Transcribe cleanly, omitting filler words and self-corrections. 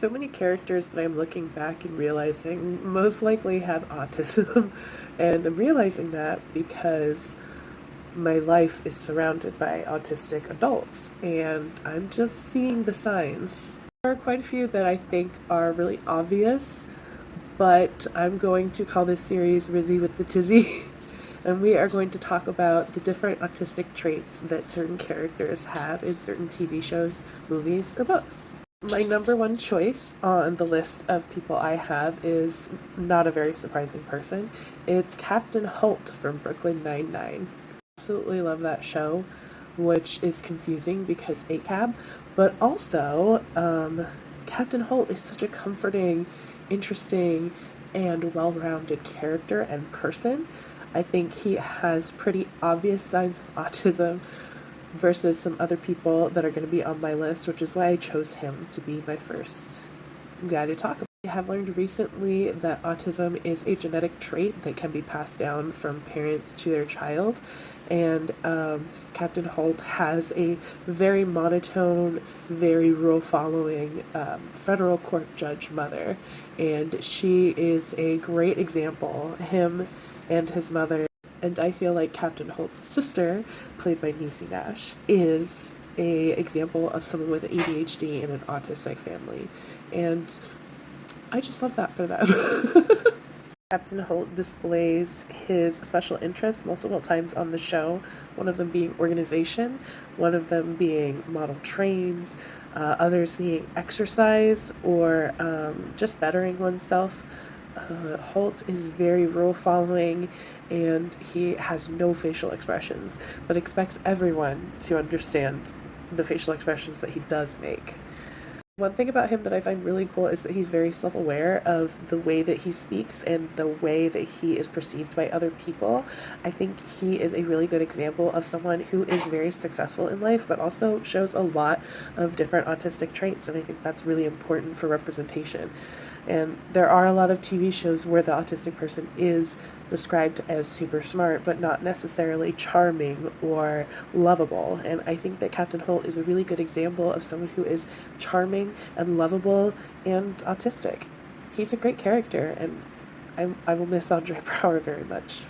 So many characters that I'm looking back and realizing most likely have autism. And I'm realizing that because my life is surrounded by autistic adults, and I'm just seeing the signs. There are quite a few that I think are really obvious, but I'm going to call this series Rizzy with the Tizzy. And we are going to talk about the different autistic traits that certain characters have in certain TV shows, movies, or books. My number one choice on the list of people I have is not a very surprising person. It's Captain Holt from Brooklyn Nine-Nine. Absolutely love that show, which is confusing because ACAB, but also Captain Holt is such a comforting, interesting, and well-rounded character and person. I think he has pretty obvious signs of autism versus some other people that are going to be on my list, which is why I chose him to be my first guy to talk about. I have learned recently that autism is a genetic trait that can be passed down from parents to their child. And Captain Holt has a very monotone, very rule following federal court judge mother. And she is a great example, him and his mother. And I feel like Captain Holt's sister, played by Niecy Nash, is a example of someone with ADHD in an autistic family. And I just love that for them. Captain Holt displays his special interests multiple times on the show, one of them being organization, one of them being model trains, others being exercise or just bettering oneself. Holt is very rule following and he has no facial expressions, but expects everyone to understand the facial expressions that he does make. One thing about him that I find really cool is that he's very self-aware of the way that he speaks and the way that he is perceived by other people. I think he is a really good example of someone who is very successful in life, but also shows a lot of different autistic traits, and I think that's really important for representation. And there are a lot of TV shows where the autistic person is described as super smart, but not necessarily charming or lovable. And I think that Captain Holt is a really good example of someone who is charming and lovable and autistic. He's a great character, and I will miss Andre Braugher very much.